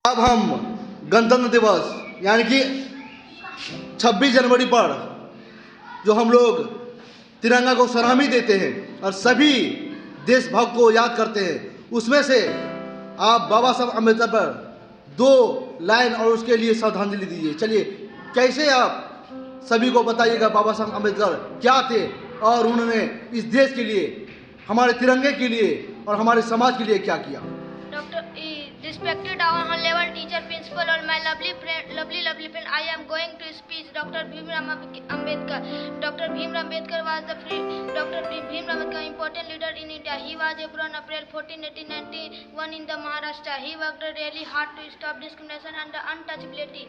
अब हम गणतंत्र दिवस यानी कि 26 जनवरी पर जो हम लोग तिरंगा को सलामी देते हैं और सभी देशभक्त को याद करते हैं, उसमें से आप बाबा साहब अम्बेडकर पर 2 लाइन और उसके लिए श्रद्धांजलि दीजिए। चलिए, कैसे आप सभी को बताइएगा बाबा साहब अम्बेडकर क्या थे और उन्होंने इस देश के लिए, हमारे तिरंगे के लिए और हमारे समाज के लिए क्या किया। Respected our honorable teacher, principal, all my lovely friend, I am going to speech Dr. Bhimrao Ambedkar. Dr. Bhimrao Ambedkar was important leader in India. He was born April 14, 1891 in the Maharashtra. He worked really hard to stop discrimination and untouchability.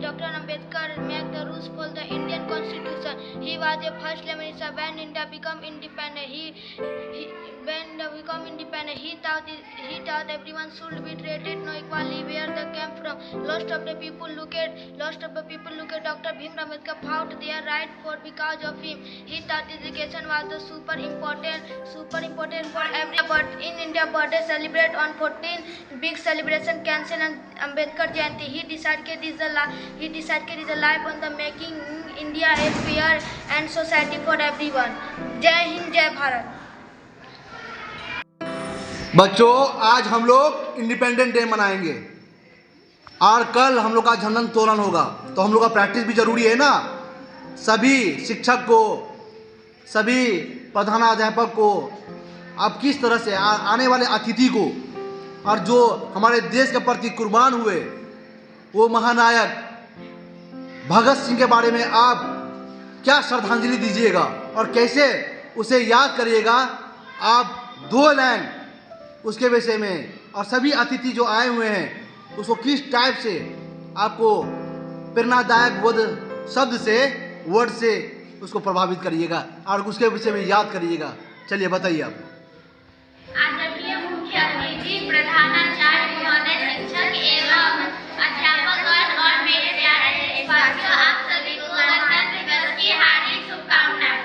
Dr. Ambedkar made the rules for the Indian Constitution. He was the first minister when India became independent. He thought everyone should be treated equally where they came from. Lots of the people look at Dr. Bhimrao Ambedkar fought their right for because of him. He thought education was the super important for everyone. But in India, birthday celebrate on 14 big celebration cancel and Ambedkar Jayanti. He decided is a life on the making India a fair and society for everyone. Jai Hind, Jai Bharat. बच्चों, आज हम लोग independent day मनाएंगे और कल हम लोग का झंडा तोलन होगा, तो हम लोग का प्रैक्टिस भी जरूरी है ना। सभी शिक्षक को, सभी प्रधानाध्यापक को, आप किस तरह से आने वाले अतिथि को और जो हमारे देश के प्रति कुर्बान हुए वो महानायक भगत सिंह के बारे में आप क्या श्रद्धांजलि दीजिएगा और कैसे उसे याद करिएगा। आप 2 लाइन उसके विषय में, और सभी अतिथि जो आए हुए हैं उसको किस टाइप से आपको प्रेरणादायक शब्द से, वर्ड से उसको प्रभावित करिएगा और उसके विषय में याद करिएगा। चलिए बताइए आप। आदरणीय मुख्य अतिथि, प्रधानाचार्य महोदय, शिक्षक एवं अध्यापक और मेरे प्यारे देशवासियों, आप सभी को गणतंत्र दिवस की हार्दिक शुभकामनाएं।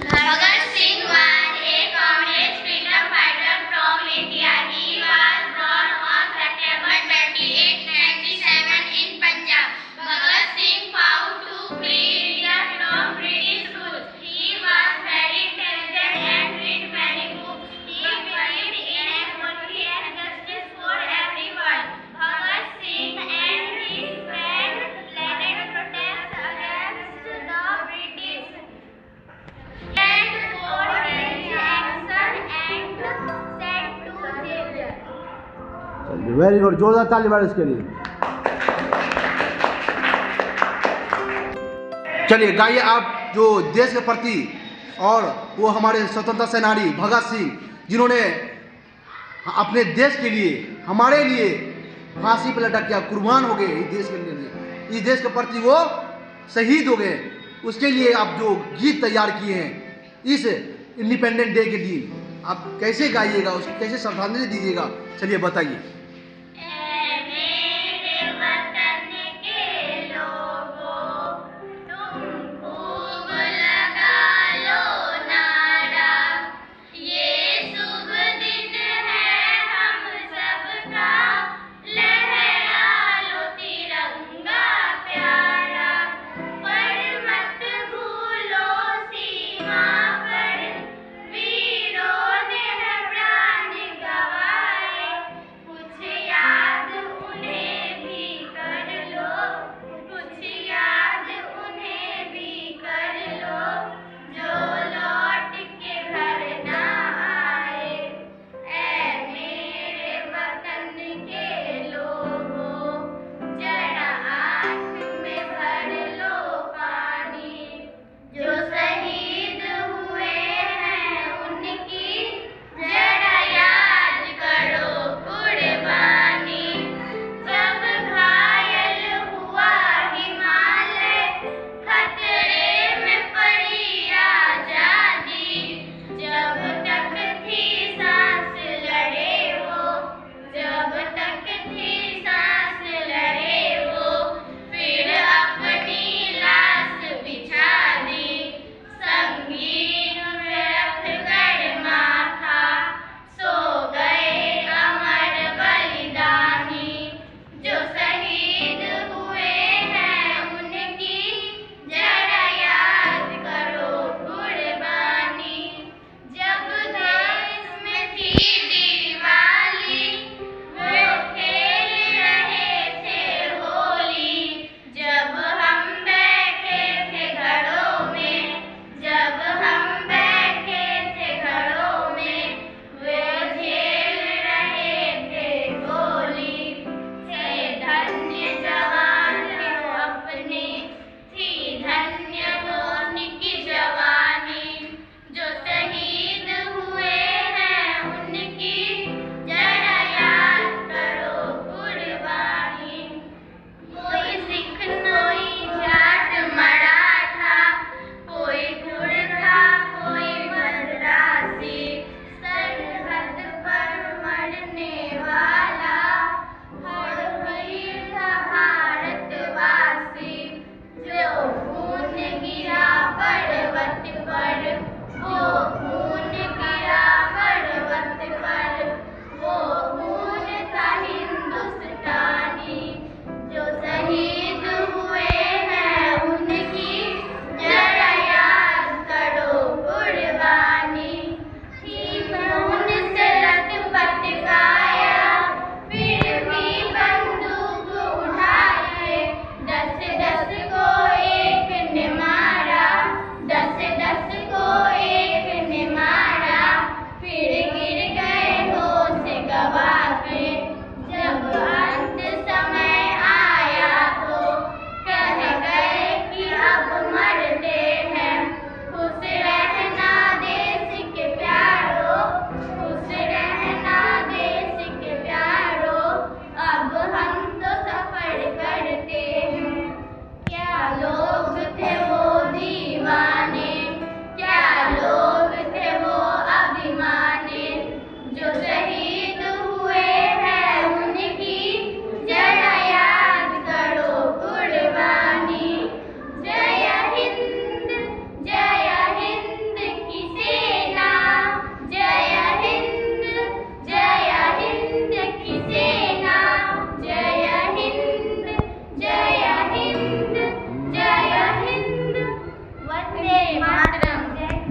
Bhagat Singh was a communist freedom fighter from India. He was born on September 28, 1997 in Punjab. Bhagat Singh fought to free India from British rule. He was very intelligent and read many books. He believed in equality and justice for everyone. Bhagat Singh and his friends led protests against the British and for action and sent to jail. Very good, जोरदार ताली मारें इसके लिए। चलिए गाइए आप जो देश के प्रति और वो हमारे स्वतंत्रता सेनानी भगत सिंह, जिन्होंने अपने देश के लिए, हमारे लिए फांसी पर लटक गया, कुर्बान हो गए इस देश के लिए, इस देश के प्रति वो शहीद हो गए, उसके लिए आप जो गीत तैयार किए हैं इस इंडिपेंडेंट डे के दिन, आप कैसे गाइएगा, उसको कैसे श्रद्धांजलि दीजिएगा, चलिए बताइए।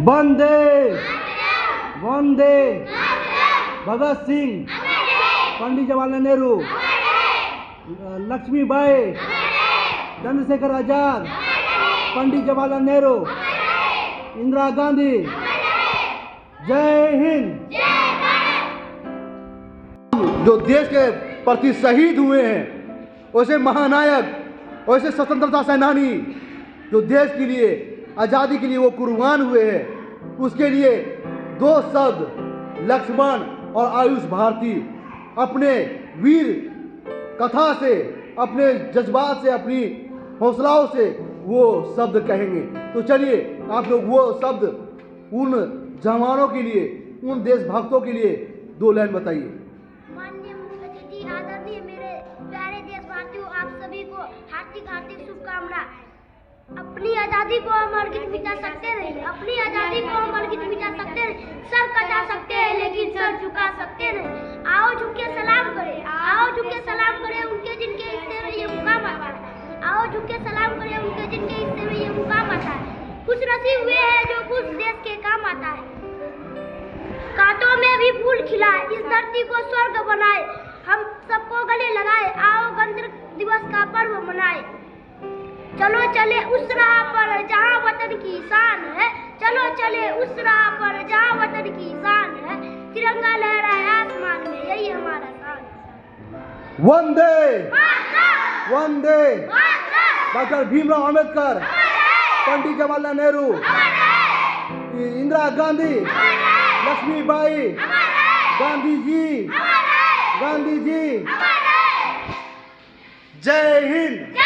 वंदे वंदे भगत सिंह, पंडित जवाहरलाल नेहरू, लक्ष्मीबाई, चंद्रशेखर आजाद, पंडित जवाहरलाल नेहरू, इंदिरा गांधी। जय हिंद। जो देश के प्रति शहीद हुए हैं, वैसे महानायक, वैसे स्वतंत्रता सेनानी जो देश के लिए आज़ादी के लिए वो कुर्बान हुए हैं, उसके लिए दो शब्द लक्ष्मण और आयुष भारती अपने वीर कथा से, अपने जज्बात से, अपनी हौसलाओं से वो शब्द कहेंगे। तो चलिए आप लोग वो शब्द उन जवानों के लिए, उन देशभक्तों के लिए दो लाइन बताइए। माननीय मुख्य अतिथि, आदरणीय मेरे प्यारे देशवासियों, आप सभी को हार्दिक हार्दिक शुभकामना। अपनी आज़ादी को हम हरगिज मिटा सकते नहीं, अपनी आज़ादी को हम हरगिज मिटा सकते नहीं। सर कटा सकते हैं लेकिन सर झुका सकते नहीं। आओ झुक के सलाम करें, आओ झुक के सलाम करें उनके जिनके हिस्से में ये मुकाम आता है। आओ झुक के सलाम करें उनके जिनके हिस्से में ये मुकाम आता है। खुश नसीब हुए हैं जो कुछ देश के काम आता है। कांटों में भी फूल खिलाए, इस धरती को स्वर्ग बनाए, हम सबको गले लगाए, आओ गणतंत्र दिवस का पर्व मनाए। चलो चले उस राह पर जहाँ वतन की शान है, चलो चले उस राह पर जहाँ वतन की शान है। तिरंगा लहराए आसमान में, यही हमारा शान है। वंदे वंदे डॉक्टर भीमराव अंबेडकर, पंडित जवाहरलाल नेहरू, इंदिरा गांधी, लक्ष्मीबाई, गांधी जी, जय हिंद।